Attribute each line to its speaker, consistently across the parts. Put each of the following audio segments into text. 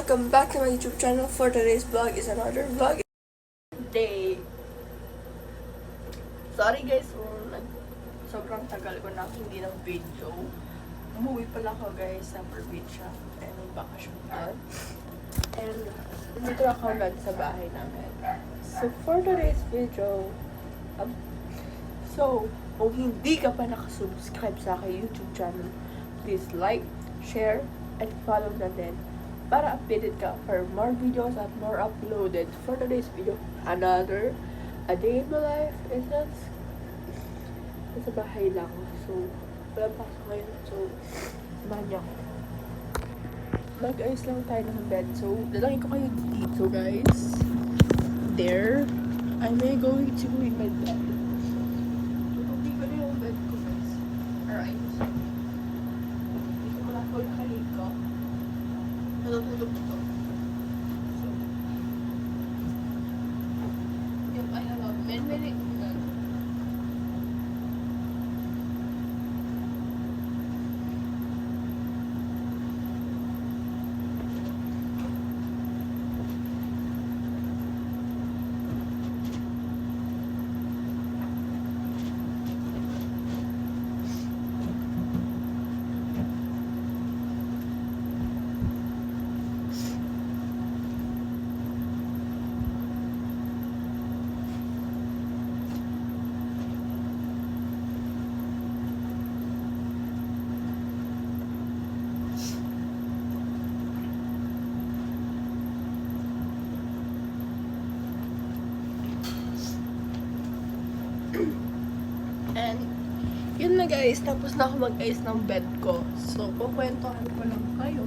Speaker 1: welcome back to my YouTube channel. For today's vlog is another vlog day. Sorry guys, sobrang tagal ko na hindi ng video. Umuwi pala ako guys sa probinsya and bakasyon doon. And dito ako agad sa bahay namin. So for today's video, kung hindi ka pa nakasubscribe sa aking YouTube channel, please like, share, and follow na din para updated ka for more videos at more uploaded. For today's video, another a day in my life is nasa bahay lang. So, wala pa ako ngayon. So, samahan niyo ako. Mag-ayos lang tayo ng bed. So, lalagay ko kayo dito, guys. There. I may going to in my bed. Tutupi ko na yung bed ko, guys. Alright. Dito ko lang ko nakalig ko. Natutulog ito. So, yep, I have a minute. And, yun na guys, tapos na ako mag-ayos ng bed ko. So, kukwentohan ko lang kayo.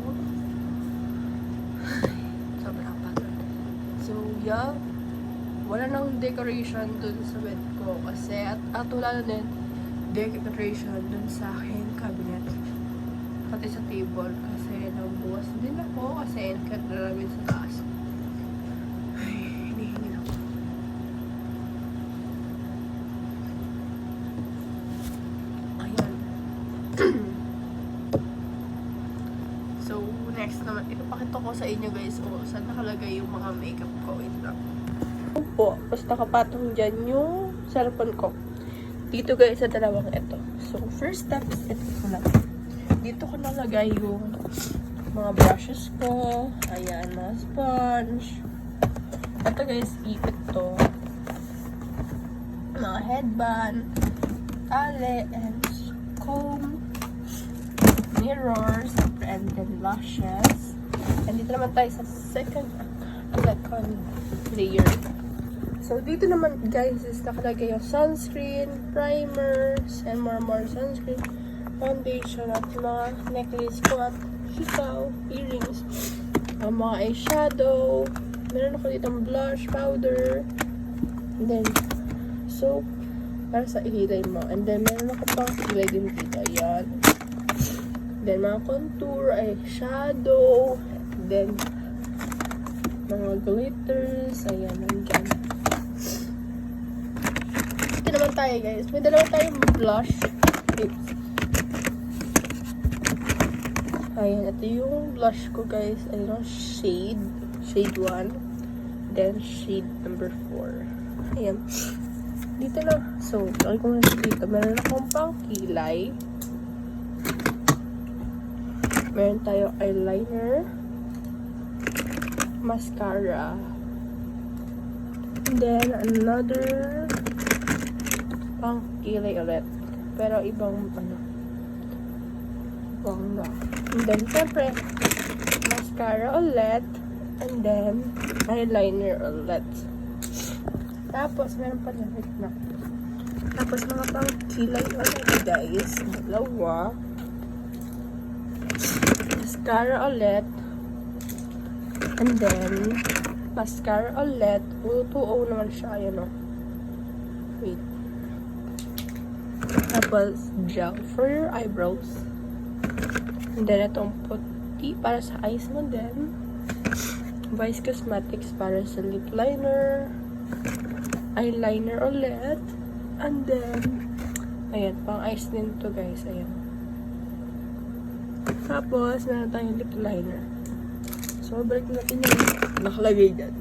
Speaker 1: Sobrang pagod. So, yeah, wala nang decoration dun sa bed ko. Kasi, at wala na din decoration dun sa aking cabinet. Pati sa table. Kasi, nabuwas din ako. Kasi, cut na namin sa taas. So, next naman, ipapakita ko sa inyo guys kung saan nakalagay yung mga makeup ko. Wait lang. Po, basta nakapatong dyan yung cellphone ko. Dito guys, sa dalawang ito. So, first step is ito ko lang. Dito ko nalagay yung mga brushes ko. Ayan, mga sponge. Ito guys, ipit to. Mga headband, tali, and comb, mirrors, and then lashes. And dito naman tayo sa second layer. So, dito naman guys is nakalagay yung sunscreen, primers, and more sunscreen, foundation, at mga necklace ko, at hikaw, earrings, mga eyeshadow, meron ako ditong blush, powder, and then soap, para sa ihilay mo. And then, meron ako pang kilay din dito. Ayan. Then, mga contour, eyeshadow. Then, mga glitters. Ayan, nandyan. Ito naman tayo, guys. May dalawa tayong blush lips. Ayan, ito yung blush ko, guys. Ayan, shade 1. Then, shade number 4. Ayan. Dito na. So, laki ko na dito. Meron akong pang kilay. Meron tayo eyeliner. Mascara. And then, another pang kilay ulit. Pero ibang, ibang na. And then, syempre, mascara ulit. And then, eyeliner ulit. Tapos, meron pa na na. Tapos, mga pang kilay ulit, guys. Dalawa. Mascara ulit. And then, mascara ulit. 2O naman siya. Ayan o. Wait. Tapos, gel for your eyebrows. And then, itong puti para sa eyes mo din. Vice Cosmetics para sa lip liner. Eyeliner ulit. And then, ayan, pang eyes din to guys. Ayan. Tapos, meron tayong lip liner. So, So, balik natin yung nakalagay dyan.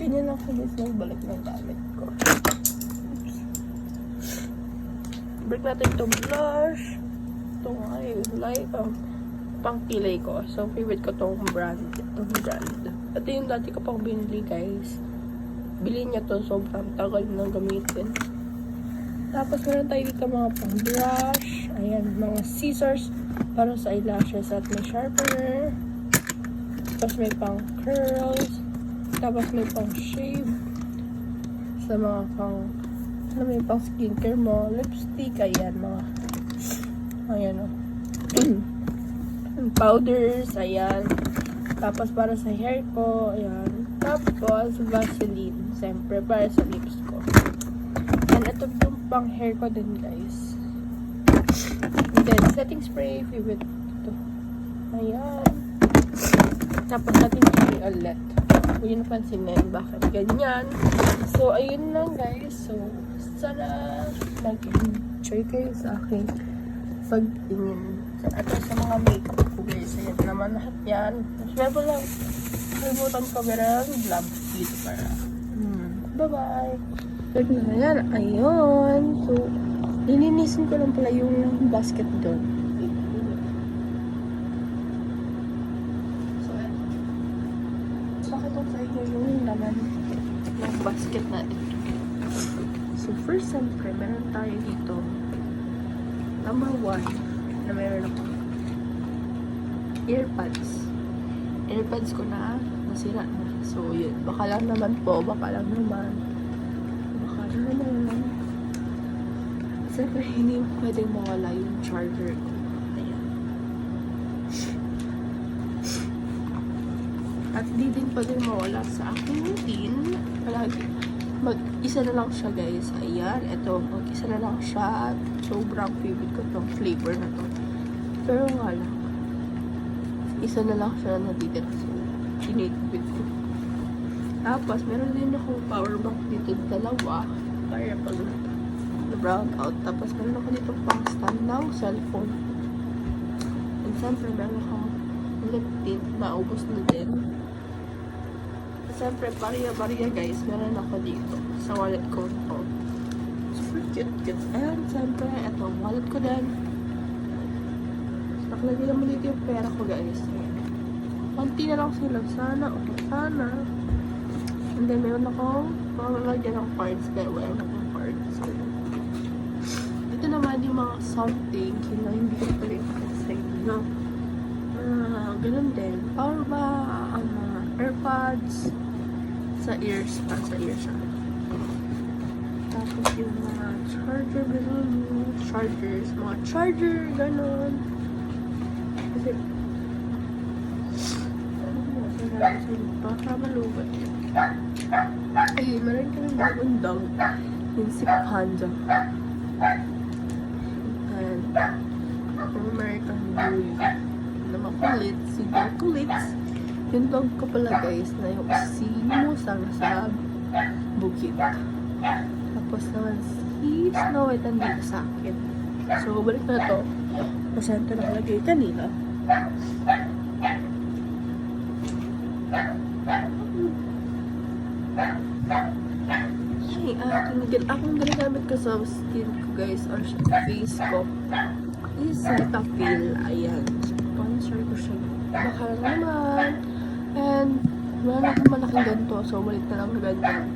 Speaker 1: Ganyan lang ko guys balik ng gamit ko. Oops. Balik natin itong blush. Itong pangkilay ko. So, favorite ko itong brand. Ito yung dati ko pang binili guys. Bilhin niya to, sobrang tagal na gamitin. Tapos meron tayo dito mga pang brush. Ayan, mga scissors para sa eyelashes at may sharpener. Tapos may pang curls. Tapos may pang shave. Sa mga pang may pang skincare mo. Lipstick, ayan mga ayan o. Powders, ayan. Tapos para sa hair ko, ayan. Tapos Vaseline, siyempre para sa lips ko. And ito yung pang hair ko din guys. And then setting spray, favorite ito. Ayan. Tapos natin yung ulit. Kung yun napansinin, bakit ganyan. So, ayun lang guys. So, sana nag-enjoy kayo sa akin pagtingin. Ito sa mga makeup ko guys. Ayan naman lahat yan. Meron lang. Kalimutan ko meron vlog dito para. Bye-bye. Ayan. Ayun. So, nilinisin ko lang pala yung basket doon. Bakit sa inyo yung laman ng basket na ito? So, first, siyempre, meron tayo dito. Number 1 na meron ako. Earpads. Earpads ko na nasira na. So, yun. Baka lang naman po. Baka lang naman. Siyempre, hindi pwedeng mawala yung charger ko. Ayan. At di din pwedeng mawala sa aking routine. Palagi. Mag-isa na lang siya, guys. Ayan. Ito. Mag-isa na lang siya. At sobrang favorite ko itong flavor na to. Pero nga lang. Isa na lang siya na dito. So, tinitipid ko. Tapos, meron din akong power bank dito. Dalawa. Para pag brown out. Tapos, meron ako dito pang stand ng cellphone. And siyempre, meron akong lip tint na ubos na din. Siyempre, bariya guys, meron ako dito sa wallet ko. Oh. Super cute. And siyempre, ito, wallet ko din. Nakalagay naman dito yung pera ko guys. Konti na lang sila. Sana. And then, meron akong malalagyan ng cards. Kaya wala akong cards. Ito naman yung mga something. Hindi ko pala yung sa inyo. Ganun din. Power ba? AirPods. Sa ears. Sa ears siya. Tapos yung mga charger. Chargers. Mga charger. Ganun. Kasi baka malubat yun. Ayun, meron kami bagong dog. Yung si Panda. And yung American Bully. Na makulit. Si Kulits. Yung dog ko pala guys na yung si Musang sa bukid. Tapos naman si Snow White nandito sa akin. So, balik na to. Masan ito nakalagay kanina. Akong ginagamit ko sa skin ko guys or sa face ko is Cetaphil. Ayan. Sponsor ko siya. Baka naman. And wala akong malaking ganito. So, balik na lang ganyan.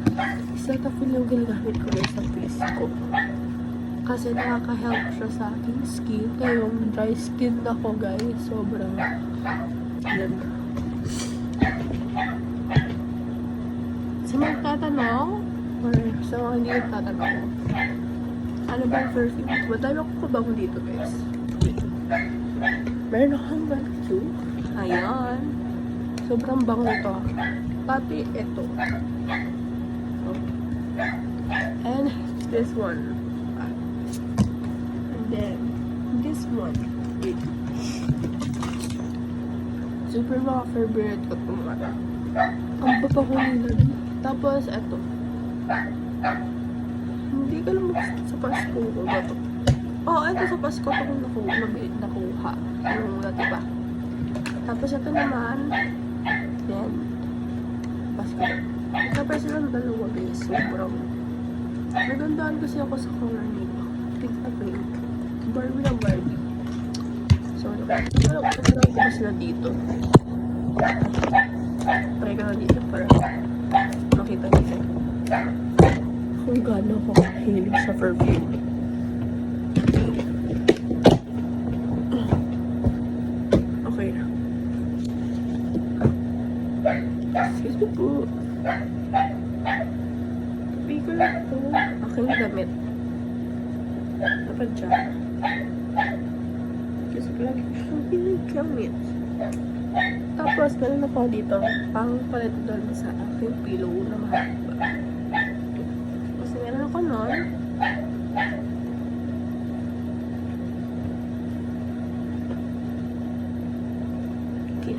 Speaker 1: Cetaphil yung ginagamit ko guys sa face ko. Kasi nakaka-help siya sa aking skin. Kaya yung dry skin ako guys. Sobrang yan. Sa mga tatanong or sa mga hindi nagtatanong, ano ba yung first thing? Madami ako kabango dito guys. Meron akong ganito. Ayan. Sobrang bango ito. Pati ito. And this one. And then this one. Super mga favorite ko ito mga. Ang papahuli na din. Tapos ito. Hindi ko lang sa Pasko ko ba ito. ito sa Pasko ko nakuha. Yung diba? Tapos ito naman, yan. Pasko. Tapos silang dalawa guys. Sobrang nagandaan kasi ako sa color nito. Pink na pink. Barbie na Barbie. So, nagandaan ko sila dito. Try ka na dito para makita nito. Kung gaano ako hilig sa perfume. Okay na. Excuse me po. Pico lang po. Aking damit. Napadya. Kasi lagi ko siyang pinagamit. Tapos, meron ako dito. Pang palit doon sa aking pillow na mahaba. Kasi meron ako nun. Okay.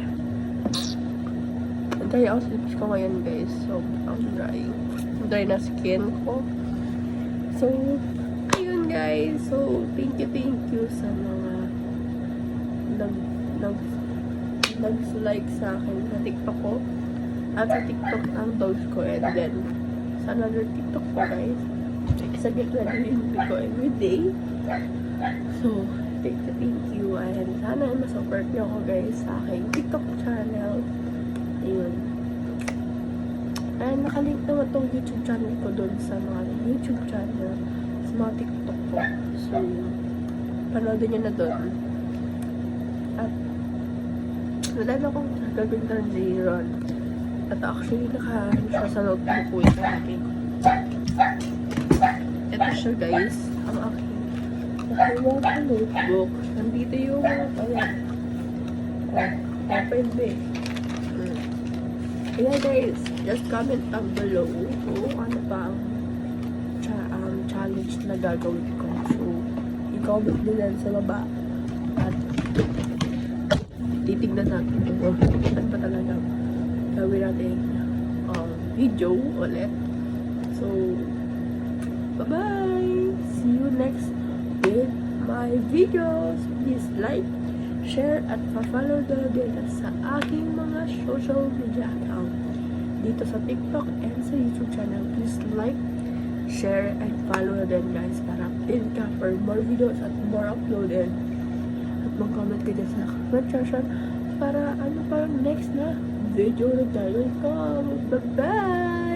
Speaker 1: Dry ako sa lips ko ngayon guys. So, ang dry. Dry na skin ko. So, ayun guys. So, thank you sa mga nag-like sa akin sa TikTok ko. At sa TikTok ang dogs ko. And then, sa another TikTok ko guys. Sabihin ko na din ko everyday. So, thank you. And sana ma-support niyo ako guys sa aking TikTok channel. Ayun. And nakalink naman tong YouTube channel ko doon sa mga YouTube channel. Sa mga TikTok ko. So, panoodin niyo na doon. At wala na akong gagawin transition. At actually, nakaano siya sa notebook ko yung aking. Ito siya guys. Ang aking nakuha sa notebook. Nandito yung ayan. Open ba eh. Ayan guys. Just comment down below kung ano pa ang challenge na gagawin ko. So, i-comment din yan sa baba. At titignan natin kung ano pa talaga gawin natin video ulit. So, bye-bye! See you next with my videos. Please like, share, at pa-follow din sa aking mga social media account. Dito sa TikTok and sa YouTube channel. Please like, share, and follow din guys para update ka for more videos at more uploaded. Mag-comment ka dyan sa comment section para ano pa next na video na tayo. Bye-bye!